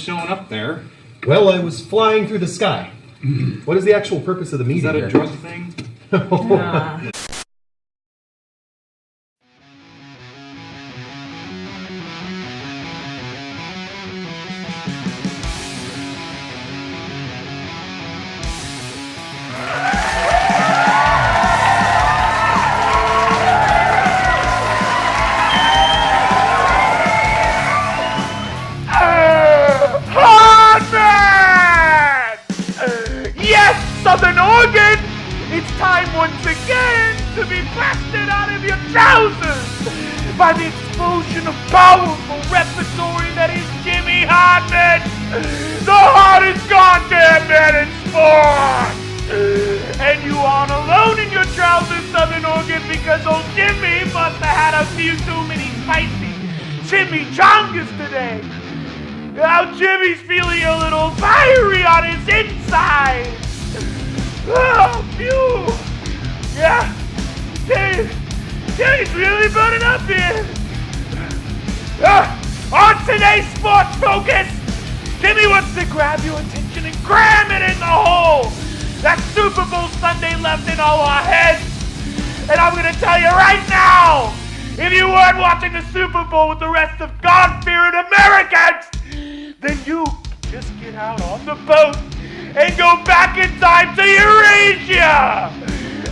showing up there? Well, I was flying through the sky. What is the actual purpose of the meeting? Is that here? a drug thing? Southern Oregon! It's time once again to be blasted out of your trousers by the explosion of powerful repertory that is Jimmy Hartman, the hottest goddamn man in sports! And you aren't alone in your trousers, Southern Oregon, because old Jimmy must have had a few too many spicy chimichangas today. Now Jimmy's feeling a little fiery on his inside. Oh, phew! Yeah, Jimmy's really burning up here. On today's Sports Focus, Jimmy wants to grab your attention and cram it in the hole. That Super Bowl Sunday left in all our heads. And I'm gonna tell you right now, if you weren't watching the Super Bowl with the rest of God-fearing Americans, then you just get out on the boat and go back in time to Eurasia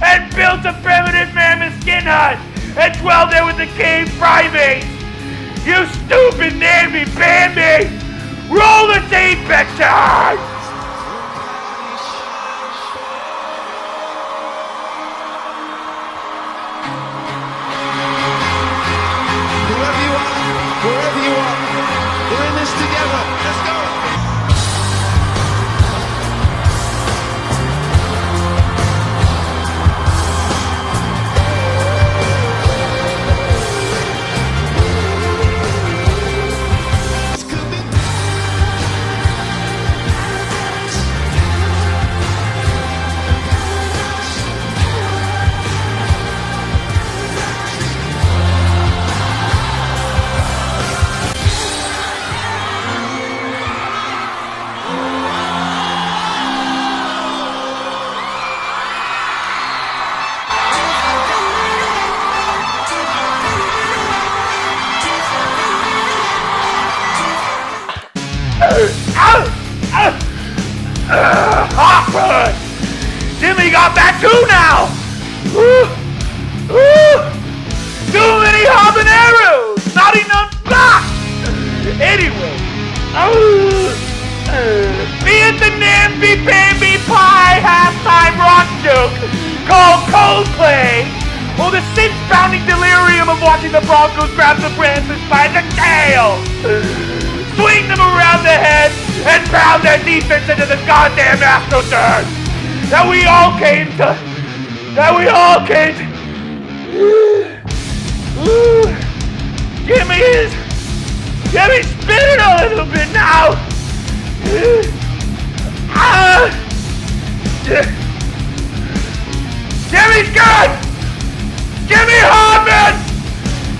and build a primitive mammoth skin hut and dwell there with the cave primates. You stupid namby-pamby! Roll the tape, picture! Wherever you are, we're in this together. Let's go. Hopper! Jimmy got back too now! Too many habaneros! Not enough block! Anyway, be it the namby-pamby pie halftime rock joke called Coldplay, or the sin-pounding delirium of watching the Broncos grab the Panthers by the tail, swing them around the head, and pound their defense into the goddamn AstroTurf that we all came to. Jimmy's spinning a little bit now. Jimmy's good. Jimmy Hartman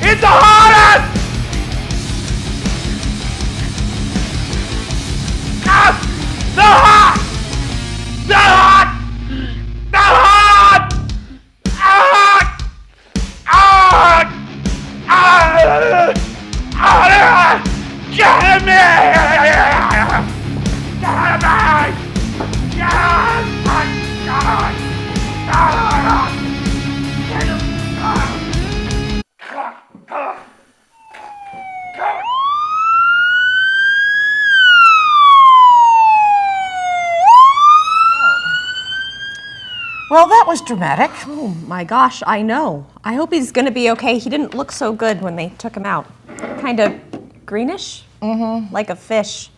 is the hottest. The hot! Well, that was dramatic. Oh my gosh, I know. I hope he's gonna be okay. He didn't look so good when they took him out. Kind of greenish, like a fish.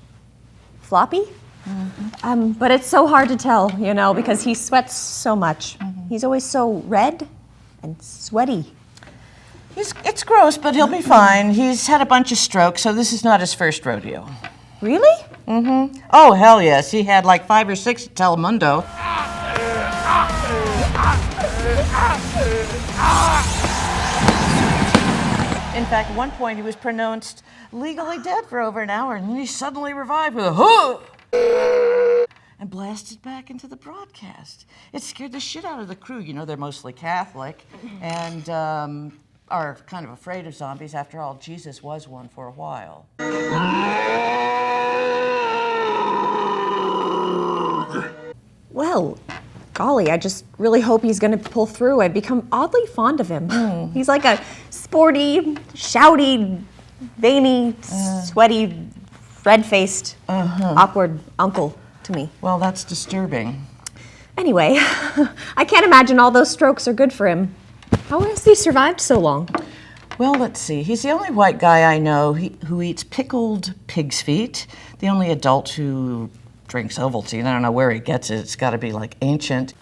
Floppy? But it's so hard to tell, you know, because he sweats so much. He's always so red and sweaty. It's gross, but he'll be fine. He's had a bunch of strokes, so this is not his first rodeo. Really? Oh, hell yes. He had like 5 or 6 at Telemundo. In fact, at one point he was pronounced legally dead for over an hour, and then he suddenly revived with a "huh!" and blasted back into the broadcast. It scared the shit out of the crew. You know, they're mostly Catholic and are kind of afraid of zombies. After all, Jesus was one for a while. Well, golly, I just really hope he's going to pull through. I've become oddly fond of him. He's like a sporty, shouty, veiny, sweaty, red-faced, awkward uncle to me. Well, that's disturbing. Anyway, I can't imagine all those strokes are good for him. How has he survived so long? Well, let's see. He's the only white guy I know who eats pickled pig's feet, the only adult who drinks Ovaltine. I don't know where he gets it. It's got to be like ancient.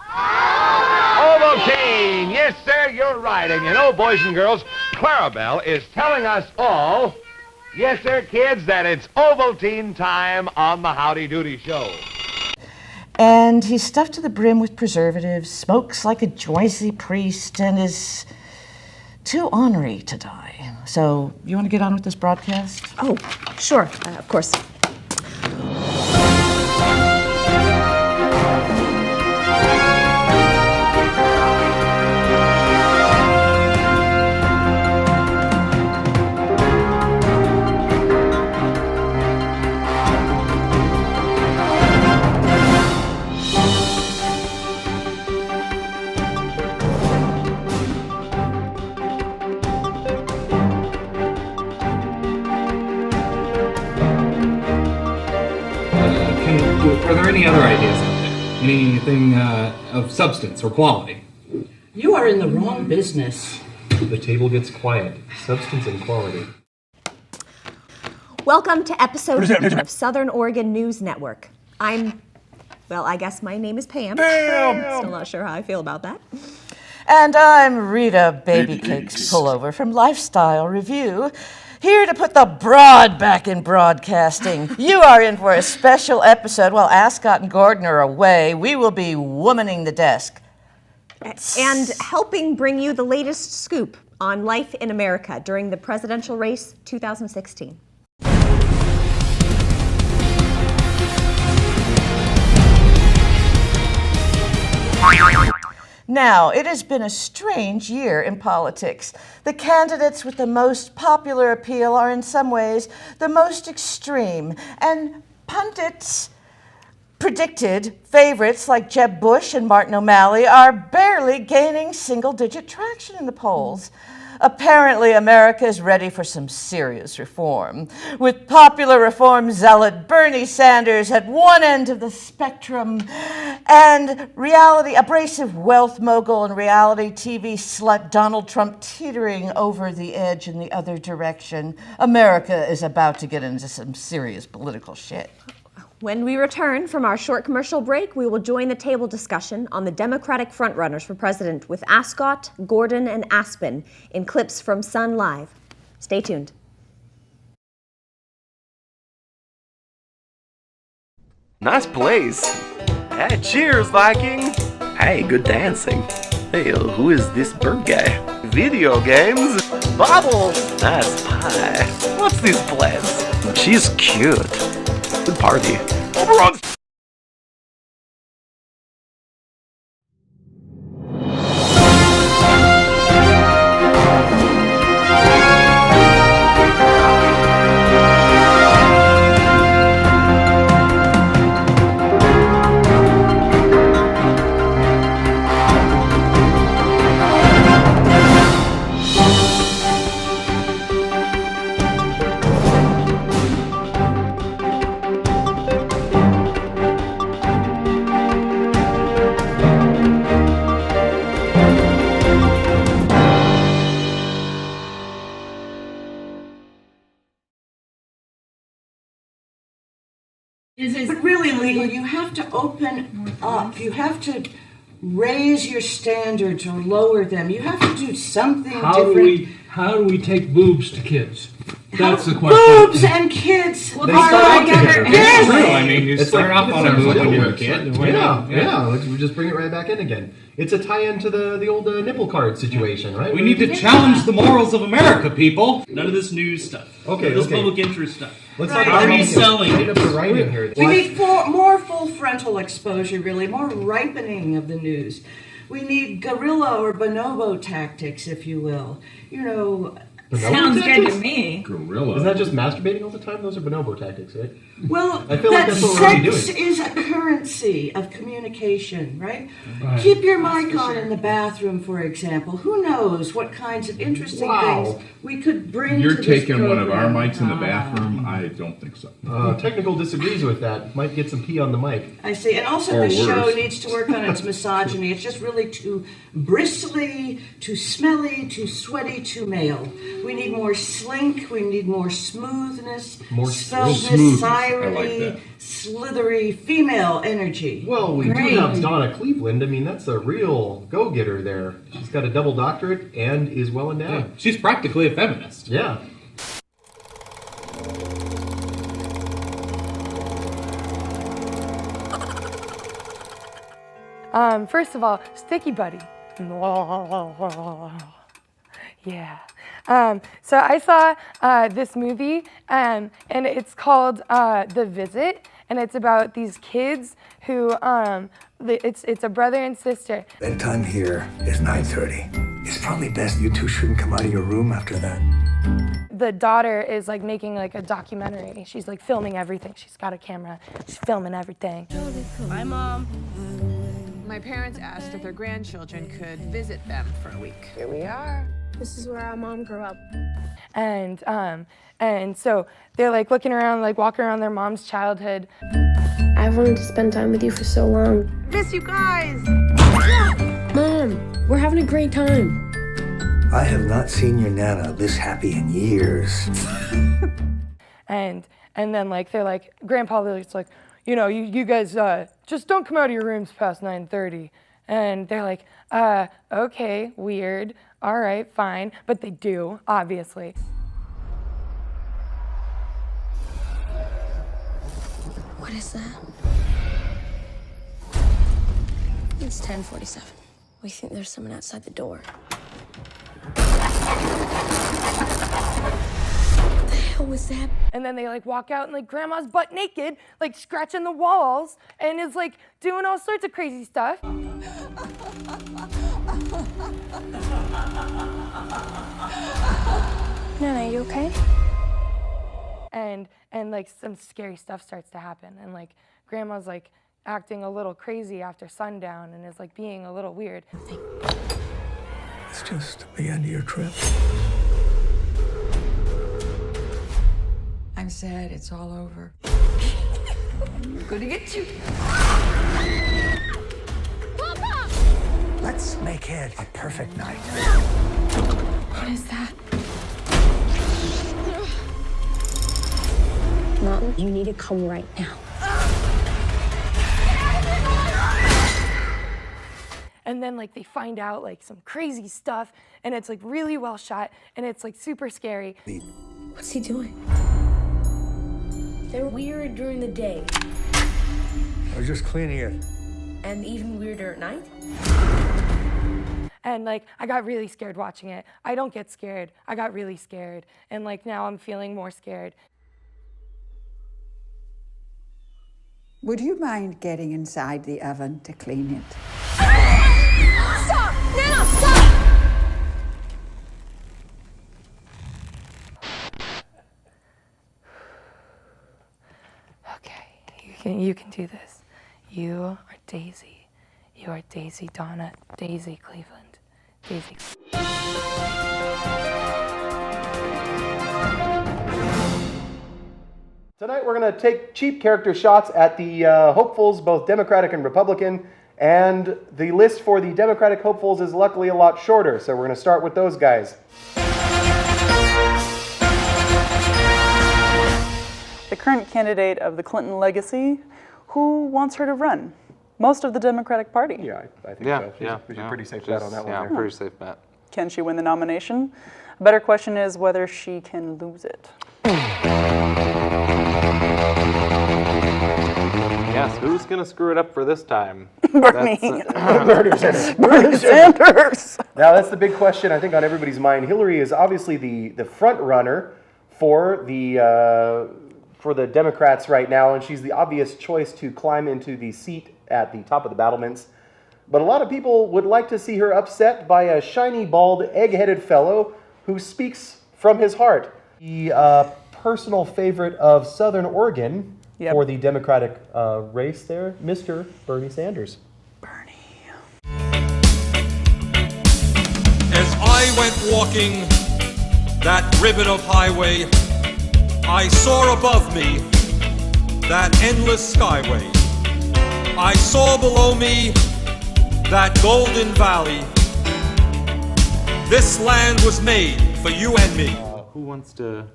Ovaltine! Yes, sir, you're right. And you know, boys and girls, Clarabelle is telling us all, yes, sir, kids, that it's Ovaltine time on the Howdy Doody Show. And he's stuffed to the brim with preservatives, smokes like a Joycey priest, and is too ornery to die. So, you want to get on with this broadcast? Oh, sure, of course. Are there any other ideas out there? Anything of substance or quality? You are in the wrong business. The table gets quiet. Substance and quality. Welcome to episode 2 of Southern Oregon News Network. I guess my name is Pam. Still not sure how I feel about that. And I'm Rita Baby Cakes Pullover from Lifestyle Review, here to put the broad back in broadcasting. You are in for a special episode. While Ascot and Gordon are away, we will be womaning the desk. And helping bring you the latest scoop on life in America during the presidential race 2016. Now, it has been a strange year in politics. The candidates with the most popular appeal are in some ways the most extreme, and pundits predicted favorites like Jeb Bush and Martin O'Malley are barely gaining single-digit traction in the polls. Apparently, America is ready for some serious reform, with popular reform zealot Bernie Sanders at one end of the spectrum and abrasive wealth mogul and reality TV slut Donald Trump teetering over the edge in the other direction. America is about to get into some serious political shit. When we return from our short commercial break, we will join the table discussion on the Democratic frontrunners for president with Ascot, Gordon, and Aspen in clips from SONN Live. Stay tuned. Nice place. Hey, cheers, Viking. Hey, good dancing. Hey, who is this bird guy? Video games. Bubbles. Nice pie. What's this place? She's cute. Good party. Over on. But really, legal, you have to open up. You have to raise your standards or lower them. You have to do something different. How do we take boobs to kids? That's the question. Boobs and kids are together. It's true. I mean, you start off on a boob when you're a kid. Yeah. We just bring it right back in again. It's a tie-in to the old nipple card situation, right? We need to challenge the morals of America, people. None of this news stuff. Okay, None of this okay. public interest stuff. Let's Right. talk How about are you selling? Get up the writing here. We need more full frontal exposure, really, more ripening of the news. We need guerrilla or bonobo tactics, if you will. You know, Sounds good to me. Gorilla. Isn't that just masturbating all the time? Those are bonobo tactics, right? well, I feel like that that's what we're already sex doing. is a currency of communication, right? Keep your mic on in the bathroom, for example. Who knows what kinds of interesting things we could bring You're to this taking one of our program. mics in the bathroom? I don't think so. Technical disagrees with that. Might get some pee on the mic. I see. And also Or the show worse. needs to work on its misogyny. It's just really too bristly, too smelly, too sweaty, too male. We need more slink, we need more smoothness, More smoothness, smoothness. I sirery, like that. slithery female energy. Well, we Great. do have Donna Cleveland. I mean, that's a real go-getter there. She's got a double doctorate and is well endowed. She's practically a feminist. Yeah. First of all, Sticky Buddy. Yeah. So I saw this movie, and it's called The Visit, and it's about these kids who, it's a brother and sister. Bedtime here is 9:30. It's probably best you two shouldn't come out of your room after that. The daughter is like making like a documentary. She's like filming everything. She's got a camera. She's filming everything. Bye, Mom. My parents asked if their grandchildren could visit them for a week. Here we are. This is where our mom grew up. And so they're like looking around, like walking around their mom's childhood. I've wanted to spend time with you for so long. Miss you guys! Mom, we're having a great time. I have not seen your Nana this happy in years. And then like they're like, Grandpa Lily's like, you know, you guys just don't come out of your rooms past 9:30. And they're like, okay, weird. All right, fine. But they do, obviously. What is that? It's 10:47. We think there's someone outside the door. What the hell was that? And then they like walk out and like Grandma's butt naked, like scratching the walls and is like doing all sorts of crazy stuff. Nana, you okay? And like some scary stuff starts to happen, and like Grandma's like acting a little crazy after sundown and is like being a little weird. It's just the end of your trip. I'm sad it's all over. I'm gonna get you. Let's make it a perfect night. What is that? Mom, you need to come right now. And then like they find out like some crazy stuff, and it's like really well shot, and it's like super scary. What's he doing? They're weird during the day. I was just cleaning it. And even weirder at night? And like I got really scared watching it. I don't get scared. I got really scared, and like now I'm feeling more scared. Would you mind getting inside the oven to clean it? Stop! Nana, stop! Okay, you can do this. You are Daisy. You are Daisy Donna, Daisy Cleveland. Daisy. Tonight we're going to take cheap character shots at the hopefuls, both Democratic and Republican, and the list for the Democratic hopefuls is luckily a lot shorter, so we're going to start with those guys. The current candidate of the Clinton legacy, who wants her to run? Most of the Democratic Party. Yeah, I think so. We should pretty safe bet on that one. Yeah, there. pretty safe bet. Can she win the nomination? The better question is whether she can lose it. Yes, who's going to screw it up for this time? Bernie. Bernie Sanders. Bernie Sanders. Now, that's the big question, I think, on everybody's mind. Hillary is obviously the front runner for the Democrats right now, and she's the obvious choice to climb into the seat at the top of the battlements. But a lot of people would like to see her upset by a shiny, bald, egg-headed fellow who speaks from his heart. The personal favorite of Southern Oregon for the Democratic race there, Mr. Bernie Sanders. As I went walking that ribbon of highway, I saw above me that endless skyway. I saw below me that golden valley. This land was made for you and me. Who wants to...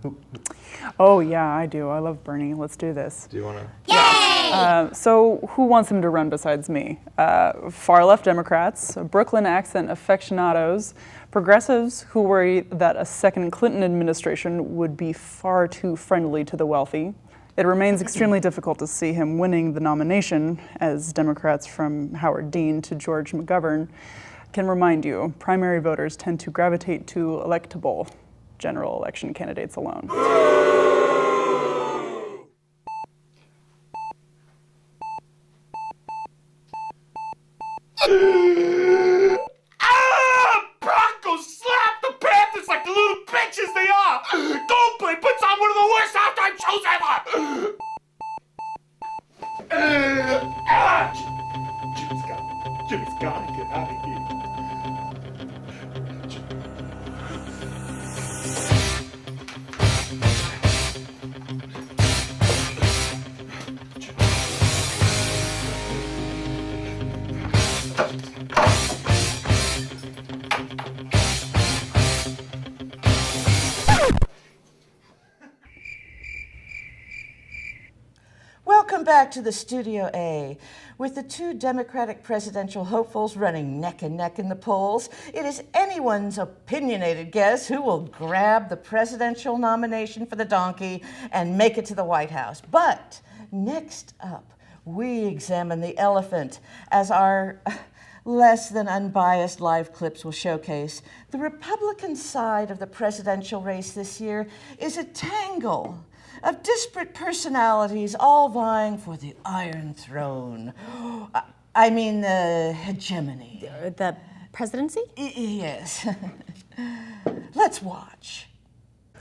Oh, yeah, I do. I love Bernie. Let's do this. Do you want to... So who wants him to run besides me? Far-left Democrats, Brooklyn accent aficionados, progressives who worry that a second Clinton administration would be far too friendly to the wealthy. It remains extremely difficult to see him winning the nomination, as Democrats from Howard Dean to George McGovern can remind you, primary voters tend to gravitate to electable general election candidates alone. Broncos slap the Panthers like the little bitches they are! Goldplay puts on one of the worst halftime shows ever! Jimmy's gotta get out of here. Welcome back to the Studio A. With the two Democratic presidential hopefuls running neck and neck in the polls, it is anyone's opinionated guess who will grab the presidential nomination for the donkey and make it to the White House. But next up, we examine the elephant, as our less than unbiased live clips will showcase. The Republican side of the presidential race this year is a tangle of disparate personalities all vying for the Iron Throne. I mean, the hegemony. The presidency? Yes. Let's watch.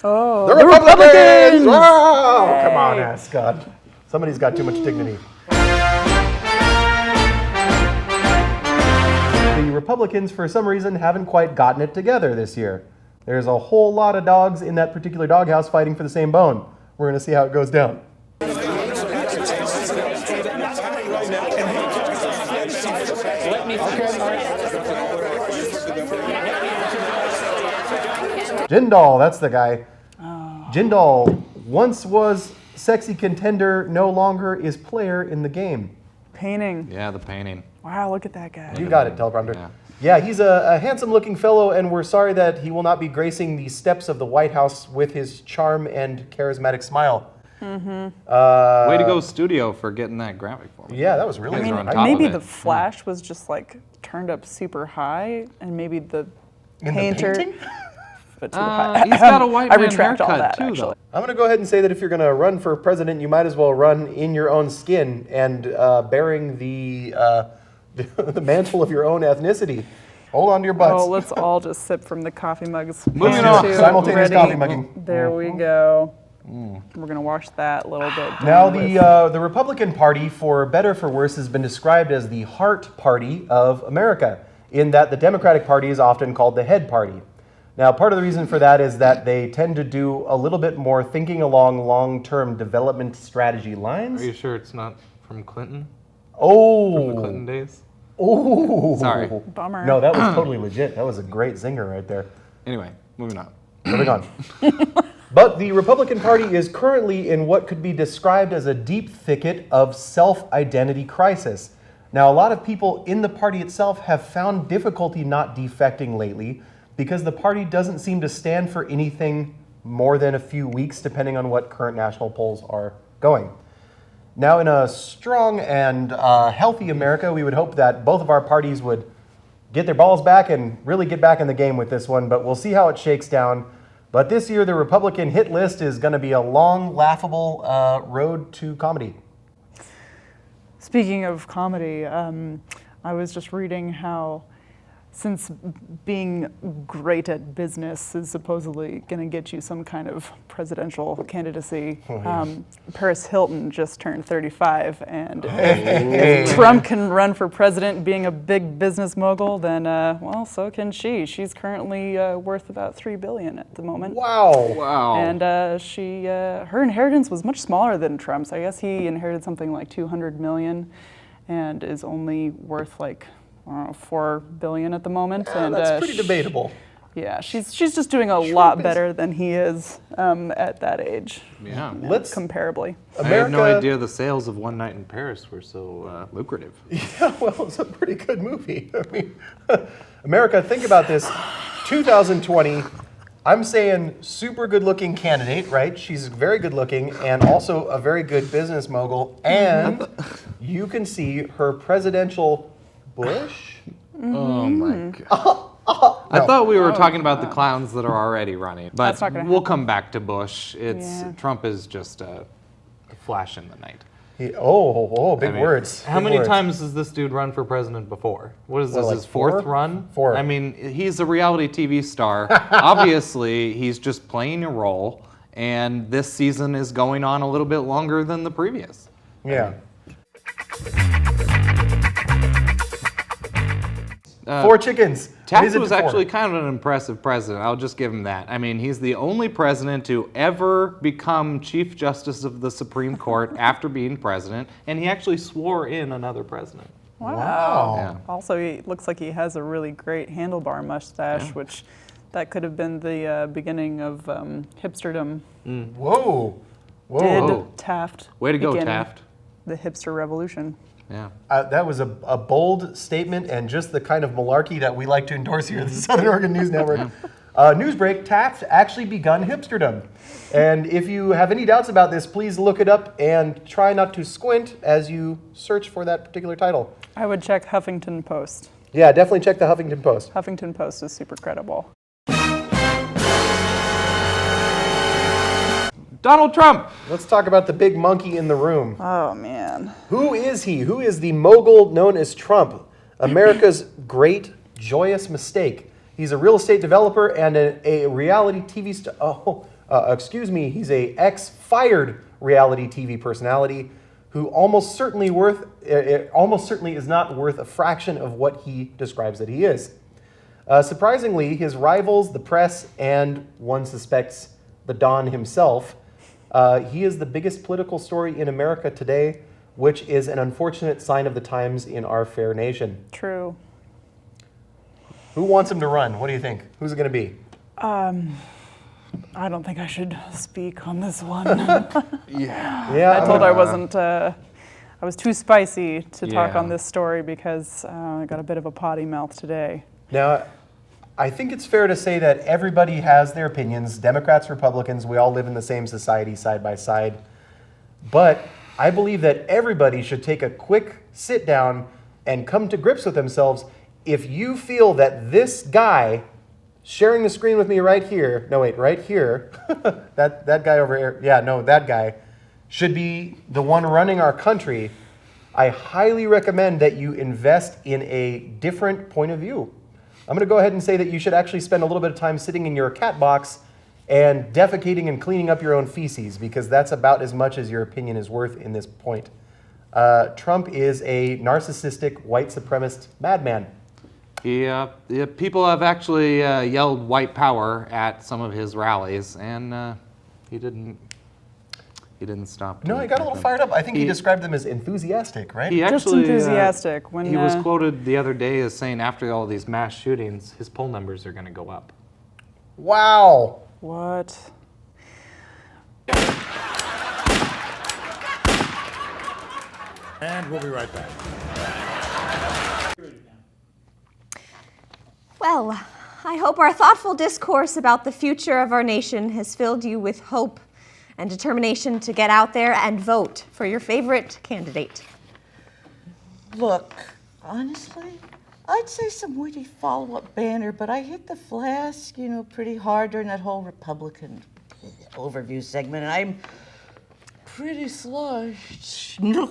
Oh, The Republicans! Wow! Oh, come on, Scott. Somebody's got too much dignity. The Republicans, for some reason, haven't quite gotten it together this year. There's a whole lot of dogs in that particular doghouse fighting for the same bone. We're going to see how it goes down. Jindal, that's the guy. Jindal once was sexy contender, no longer is player in the game. Painting. Yeah, the painting. Wow, look at that guy. You got it, teleprompter. Yeah, he's a handsome-looking fellow, and we're sorry that he will not be gracing the steps of the White House with his charm and charismatic smile. Mm-hmm. Way to go, studio, for getting that graphic for me. Yeah, that was really You guys good. are on top Maybe of the it. flash was just like turned up super high, and maybe the In the painter. painting? But too high. He's got a white I man retract all haircut that, too, actually. though. I'm going to go ahead and say that if you're going to run for president, you might as well run in your own skin and bearing the mantle of your own ethnicity. Hold on to your butts. Oh, let's all just sip from the coffee mugs. Moving One, on. two, Simultaneous ready. coffee mugging. There we go. We're going to wash that a little bit. Now, down with- the Republican Party, for better or for worse, has been described as the heart party of America, in that the Democratic Party is often called the head party. Now, part of the reason for that is that they tend to do a little bit more thinking along long-term development strategy lines. Are you sure it's not from Clinton? Oh. From the Clinton days? Oh. Sorry. Bummer. No, that was totally legit. That was a great zinger right there. Anyway, moving on. Moving on. But the Republican Party is currently in what could be described as a deep thicket of self-identity crisis. Now, a lot of people in the party itself have found difficulty not defecting lately because the party doesn't seem to stand for anything more than a few weeks, depending on what current national polls are going. Now, in a strong and healthy America, we would hope that both of our parties would get their balls back and really get back in the game with this one, but we'll see how it shakes down. But this year, the Republican hit list is going to be a long, laughable road to comedy. Speaking of comedy, I was just reading how since being great at business is supposedly going to get you some kind of presidential candidacy, Paris Hilton just turned 35, and if Trump can run for president being a big business mogul, then, well, so can she. She's currently worth about $3 billion at the moment. Wow. Wow. And her inheritance was much smaller than Trump's. I guess he inherited something like $200 million and is only worth like, I don't know, $4 billion at the moment. Yeah, and that's pretty debatable. Yeah, she's just doing a lot better than he is at that age. Yeah. Comparably. I had no idea the sales of One Night in Paris were so lucrative. Yeah, well, it's a pretty good movie. I mean, America, think about this. 2020, I'm saying super good-looking candidate, right? She's very good-looking and also a very good business mogul. And you can see her presidential Bush? Oh my God. I thought we were talking about the clowns that are already running, but That's not gonna we'll happen. come back to Bush. Trump is just a flash in the night. Big words. How many times has this dude run for president before? What is this, like his fourth run? 4. I mean, he's a reality TV star. Obviously, he's just playing a role, and this season is going on a little bit longer than the previous. Yeah. 4 chickens. Taft was actually kind of an impressive president. I'll just give him that. I mean, he's the only president to ever become Chief Justice of the Supreme Court after being president, and he actually swore in another president. Wow. Yeah. Also, he looks like he has a really great handlebar mustache, which that could have been the beginning of hipsterdom. Whoa. Did Taft Way to go, begin Taft. the hipster revolution? Yeah. That was a bold statement and just the kind of malarkey that we like to endorse here at the Southern Oregon News Network. Newsbreak, Taft actually begun hipsterdom. And if you have any doubts about this, please look it up and try not to squint as you search for that particular title. I would check Huffington Post. Yeah, definitely check the Huffington Post. Huffington Post is super credible. Donald Trump! Let's talk about the big monkey in the room. Oh, man. Who is he? Who is the mogul known as Trump? America's great, joyous mistake. He's a real estate developer and a reality TV star. He's a ex-fired reality TV personality who almost certainly is not worth a fraction of what he describes that he is. Surprisingly, his rivals, the press, and one suspects the Don himself, he is the biggest political story in America today, which is an unfortunate sign of the times in our fair nation. True. Who wants him to run? What do you think? Who's it going to be? I don't think I should speak on this one. Yeah. I told I wasn't. I was too spicy to talk on this story because I got a bit of a potty mouth today. Now, I think it's fair to say that everybody has their opinions. Democrats, Republicans, we all live in the same society side by side. But I believe that everybody should take a quick sit down and come to grips with themselves. If you feel that this guy sharing the screen with me right here, right here, that guy over here, that guy, should be the one running our country, I highly recommend that you invest in a different point of view. I'm going to go ahead and say that you should actually spend a little bit of time sitting in your cat box and defecating and cleaning up your own feces, because that's about as much as your opinion is worth in this point. Trump is a narcissistic, white supremacist madman. People have actually yelled white power at some of his rallies, and he didn't stop. No, he got a little fired up. I think he described them as enthusiastic, right? He Just actually, enthusiastic. When he was quoted the other day as saying after all these mass shootings, his poll numbers are going to go up. Wow. What? And we'll be right back. Well, I hope our thoughtful discourse about the future of our nation has filled you with hope and determination to get out there and vote for your favorite candidate. Look, honestly, I'd say some witty follow-up banner, but I hit the flask, pretty hard during that whole Republican overview segment, and I'm pretty sloshed. But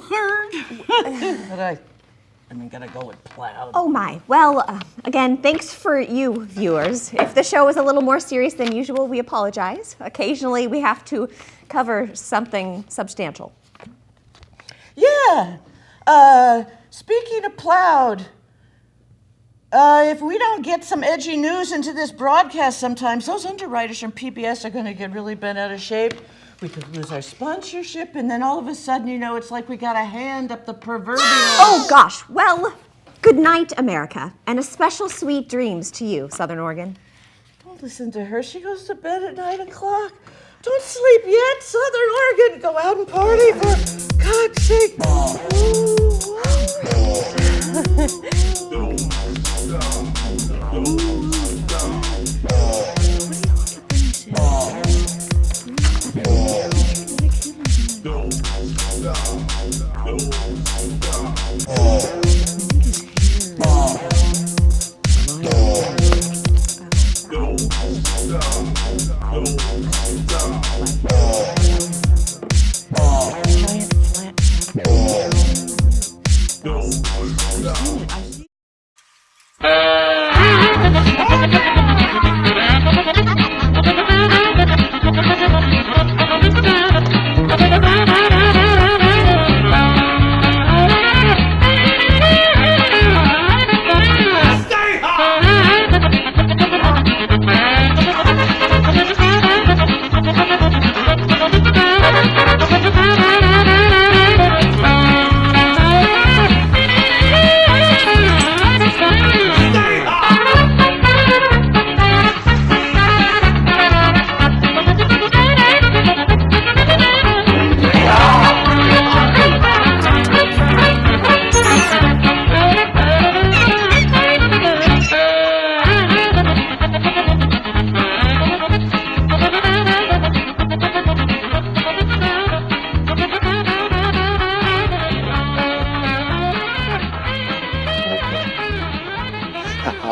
I'm gonna go with Plowed. Oh my. Well, again, thanks for you, viewers. If the show is a little more serious than usual, we apologize. Occasionally, we have to cover something substantial. Yeah. Speaking of Plowed, if we don't get some edgy news into this broadcast sometimes, those underwriters from PBS are going to get really bent out of shape. We could lose our sponsorship, and then all of a sudden, it's like we got a hand up the proverbial... Oh, gosh. Well, good night, America, and a special sweet dreams to you, Southern Oregon. Don't listen to her. She goes to bed at 9 o'clock. Don't sleep yet, Southern Oregon. Go out and party, for God's sake.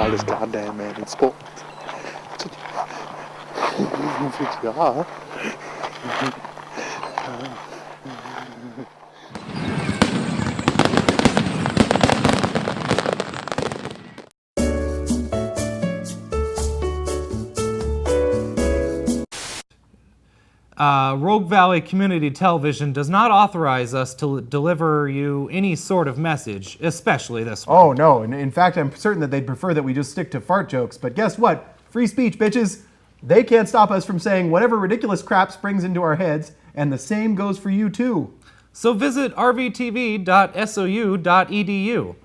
This goddamn man in sports. Ja. Rogue Valley Community Television does not authorize us to deliver you any sort of message, especially this one. Oh, no. In fact, I'm certain that they'd prefer that we just stick to fart jokes. But guess what? Free speech, bitches. They can't stop us from saying whatever ridiculous crap springs into our heads, and the same goes for you, too. So visit rvtv.sou.edu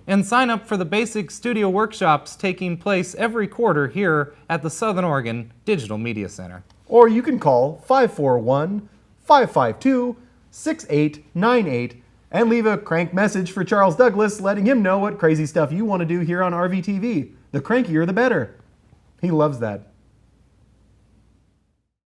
and sign up for the basic studio workshops taking place every quarter here at the Southern Oregon Digital Media Center. Or you can call 541-552-6898 and leave a crank message for Charles Douglas letting him know what crazy stuff you want to do here on RVTV. The crankier, the better. He loves that.